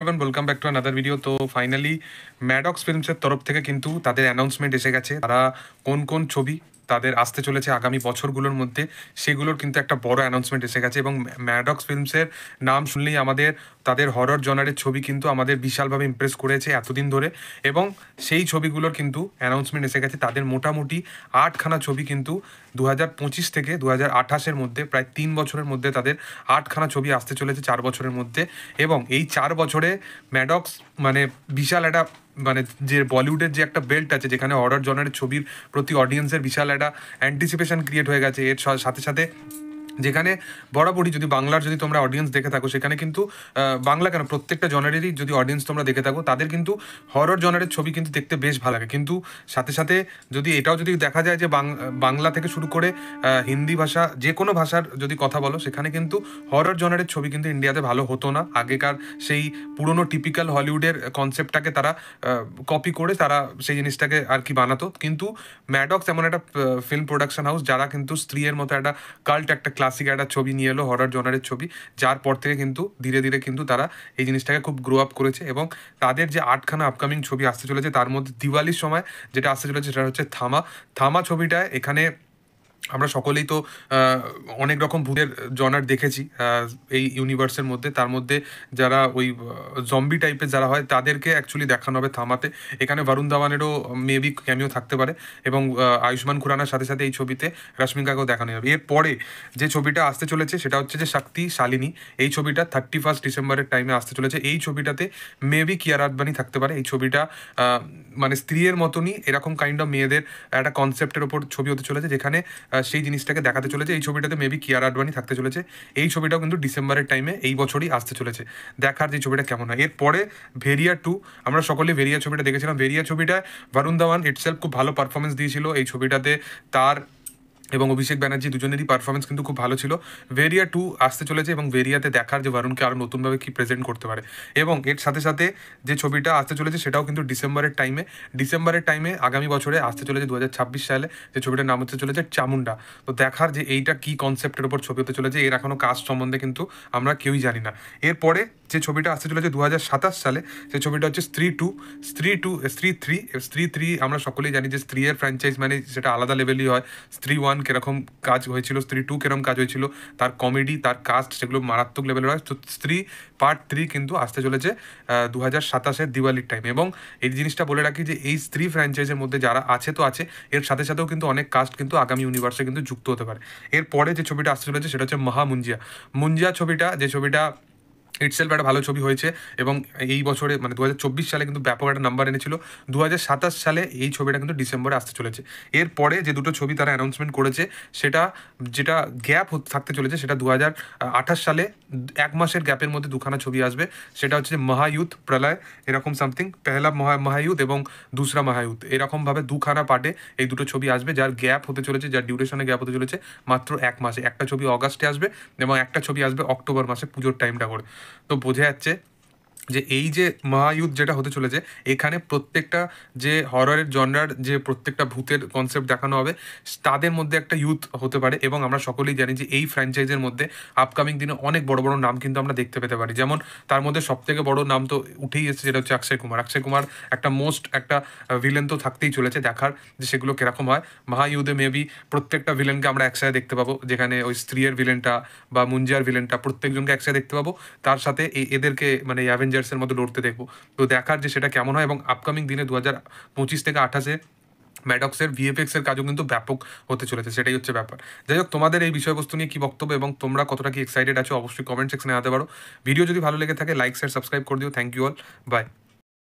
Welcome back to another video. তো finally Madox ফিল্মসের তরফ থেকে কিন্তু তাদের অ্যানাউন্সমেন্ট এসে গেছে। তারা কোন কোন ছবি তাদের আসতে চলেছে আগামী বছরগুলোর মধ্যে, সেগুলোর কিন্তু একটা বড় অ্যানাউন্সমেন্ট এসে গেছে। এবং ম্যাডক্স ফিল্মসের নাম শুনলেই তাদের হরর জনারের ছবি কিন্তু আমাদের বিশালভাবে ইমপ্রেস করেছে এতদিন ধরে। এবং সেই ছবিগুলোর কিন্তু অ্যানাউন্সমেন্ট এসে গেছে। তাদের মোটামুটি 8খানা ছবি কিন্তু 2025 থেকে 2028-এর মধ্যে, প্রায় 3 বছরের মধ্যে তাদের 8খানা ছবি আসতে চলেছে 4 বছরের মধ্যে। এবং এই 4 বছরে ম্যাডক্স মানে বিশাল একটা মানে যে বলিউডের যে একটা বেল্ট আছে, যেখানে হরর জনারের ছবির প্রতি অডিয়েন্সের বিশাল একটা অ্যান্টিসিপেশন ক্রিয়েট হয়ে গেছে। এর সাথে সাথে যেখানে বরাবরই যদি বাংলার যদি তোমরা অডিয়েন্স দেখে থাকো, সেখানে কিন্তু বাংলা কেন প্রত্যেকটা জনারেরই যদি অডিয়েন্স তোমরা দেখে থাকো, তাদের কিন্তু হরর জনারের ছবি কিন্তু দেখতে বেশ ভালো লাগে। কিন্তু সাথে সাথে যদি এটাও যদি দেখা যায় যে বাংলা থেকে শুরু করে হিন্দি ভাষা, যে কোনো ভাষার যদি কথা বলো, সেখানে কিন্তু হরর জনারের ছবি কিন্তু ইন্ডিয়াতে ভালো হতো না। আগেকার সেই পুরনো টিপিক্যাল হলিউডের কনসেপ্টটাকে তারা কপি করে তারা সেই জিনিসটাকে আর কি বানাতো। কিন্তু ম্যাডক্স এমন একটা ফিল্ম প্রোডাকশন হাউস যারা কিন্তু স্ত্রীর মতো একটা কাল্ট, একটা ক্লাসিক একটা ছবি নিয়ে এলো, হরর জনারের ছবি, যার পর থেকে কিন্তু ধীরে ধীরে কিন্তু তারা এই জিনিসটাকে খুব গ্রো আপ করেছে। এবং তাদের যে 8খানা আপকামিং ছবি আসতে চলেছে, তার মধ্যে দিওয়ালির সময় যেটা আসতে চলেছে সেটা হচ্ছে থামা। থামা ছবিটা এখানে আমরা সকলেই তো অনেক রকম ভূতের জনার দেখেছি এই ইউনিভার্সের মধ্যে। তার মধ্যে যারা ওই জম্বি টাইপের যারা হয়, তাদেরকে অ্যাকচুয়ালি দেখানো হবে থামাতে। এখানে বরুণ ধাওয়ানেরও মেবি ক্যামিও থাকতে পারে, এবং আয়ুষ্মান খুরানার সাথে সাথে এই ছবিতে রশ্মিকাকেও দেখানো যাবে। এরপরে যে ছবিটা আসতে চলেছে সেটা হচ্ছে যে শক্তি শালিনী। এই ছবিটা 31 ডিসেম্বরের টাইমে আসতে চলেছে। এই ছবিটাতে মেবি কিয়ারা আদবানি থাকতে পারে। এই ছবিটা মানে স্ত্রীর মতনই এরকম কাইন্ড অফ মেয়েদের একটা কনসেপ্টের ওপর ছবি হতে চলেছে, যেখানে সেই জিনিসটাকে দেখাতে চলেছে। এই ছবিটাতে মেবি কিয়ারা আদবানি থাকতে চলেছে। এই ছবিটাও কিন্তু ডিসেম্বরের টাইমে এই বছরই আসতে চলেছে। দেখার যে ছবিটা কেমন হয়। এরপরে ভেরিয়া 2, আমরা সকলেই ভেরিয়া ছবিটা দেখেছিলাম। ভেরিয়া ছবিটায় বরুণ ধাওয়ান ইটসেলফ খুব ভালো পারফরমেন্স দিয়েছিল এই ছবিটাতে। তার এবং অভিষেক ব্যানার্জি দুজনেরই পারফরমেন্স কিন্তু খুব ভালো ছিল। ভেরিয়া 2 আসতে চলেছে, এবং ভেরিয়াতে দেখার যে বরুণকে আরও নতুনভাবে কি প্রেজেন্ট করতে পারে। এবং এর সাথে সাথে যে ছবিটা আসতে চলেছে সেটাও কিন্তু ডিসেম্বরের টাইমে আগামী বছরে আসতে চলেছে 2026 সালে, যে ছবিটার নাম হতে চলেছে চামুন্ডা। তো দেখার যে এইটা কি কনসেপ্টের ওপর ছবি হতে চলেছে, এর এখনও কাস্ট সম্বন্ধে কিন্তু আমরা কেউই জানি না। এরপরে যে ছবিটা আসতে চলেছে 2027 সালে, সে ছবিটা হচ্ছে স্ত্রী 3। আমরা সকলেই জানি যে স্ত্রীর ফ্র্যাঞ্চাইজ মানে সেটা আলাদা লেভেলই হয়। স্ত্রী 1 কিরকম কাজ হয়েছিল, স্ত্রী 2 কিরকম কাজ হয়েছিল, তার কমেডি, তার কাস্ট, সেগুলো মারাত্মক লেভেলের হয়। তো স্ত্রী পার্ট 3 কিন্তু আসতে চলেছে 2027-এর দিওয়ালির টাইম। এবং এই জিনিসটা বলে রাখি যে এই স্ত্রী ফ্র্যাঞ্চাইজের মধ্যে যারা আছে তো আছে, এর সাথে সাথেও কিন্তু অনেক কাস্ট কিন্তু আগামী ইউনিভার্সে কিন্তু যুক্ত হতে পারে। এরপরে যে ছবিটা আসতে চলেছে সেটা হচ্ছে মুঞ্জিয়া ছবিটা, যে ছবিটা ইটসেলফ একটা ভালো ছবি হয়েছে, এবং এই বছরে মানে 2024 সালে কিন্তু ব্যাপক একটা নাম্বার এনেছিল। 2027 সালে এই ছবিটা কিন্তু ডিসেম্বরে আসতে চলেছে। এরপরে যে দুটো ছবি তারা অ্যানাউন্সমেন্ট করেছে, সেটা যেটা গ্যাপ থাকতে চলেছে, সেটা 2028 সালে 1 মাসের গ্যাপের মধ্যে 2খানা ছবি আসবে। সেটা হচ্ছে মহায়ুথ প্রলয়, এরকম সামথিং, পেহলা মহায়ুথ এবং দুসরা মহায়ুথ, এরকমভাবে 2খানা পার্টে এই দুটো ছবি আসবে, যার গ্যাপ হতে চলেছে, যার ডিউরেশনে গ্যাপ হতে চলেছে মাত্র 1 মাসে। একটা ছবি অগাস্টে আসবে, এবং একটা ছবি আসবে অক্টোবর মাসে, পুজোর টাইমটা করে। তো বোঝা যাচ্ছে যে এই যে মহায়ুদ্ধ যেটা হতে চলেছে, এখানে প্রত্যেকটা যে হররের জনরার যে প্রত্যেকটা ভূতের কনসেপ্ট দেখানো হবে, তাদের মধ্যে একটা ইউথ হতে পারে। এবং আমরা সকলেই জানি যে এই ফ্র্যাঞ্চাইজের মধ্যে আপকামিং দিনে অনেক বড় বড় নাম কিন্তু আমরা দেখতে পেতে পারি। যেমন তার মধ্যে সবথেকে বড় নাম তো উঠেই এসেছে, যেটা হচ্ছে অক্ষয় কুমার একটা একটা ভিলেন তো থাকতেই চলেছে। দেখার যে সেগুলো কিরকম হয়। মহায়ুদ্ধে মেবি প্রত্যেকটা ভিলেনকে আমরা একসাথে দেখতে পাবো, যেখানে ওই স্ত্রীর ভিলেনটা বা মুঞ্জিয়ার ভিলেনটা প্রত্যেকজনকে একসাথে দেখতে পাবো। তার সাথে এদেরকে মানে অ্যাভেঞ্জার্সের মতো লড়তে দেখবো। তো দেখার যে সেটা কেমন হয়। এবং আপকামিং দিনে 2025 থেকে 28-এ ম্যাডক্সের ভিএফএক্স এর কাজও কিন্তু ব্যাপক হতে চলেছে, সেটাই হচ্ছে ব্যাপার। যাই হোক, তোমাদের এই বিষয়বস্তু নিয়ে কি বক্তব্য এবং তোমরা কতটা কি এক্সাইটেড আছো, অবশ্যই কমেন্ট সেকশনে জানাতে পারো। ভিডিও যদি ভালো লেগে থাকে লাইক শেয়ার সাবস্ক্রাইব করে দিও। Thank you all, by.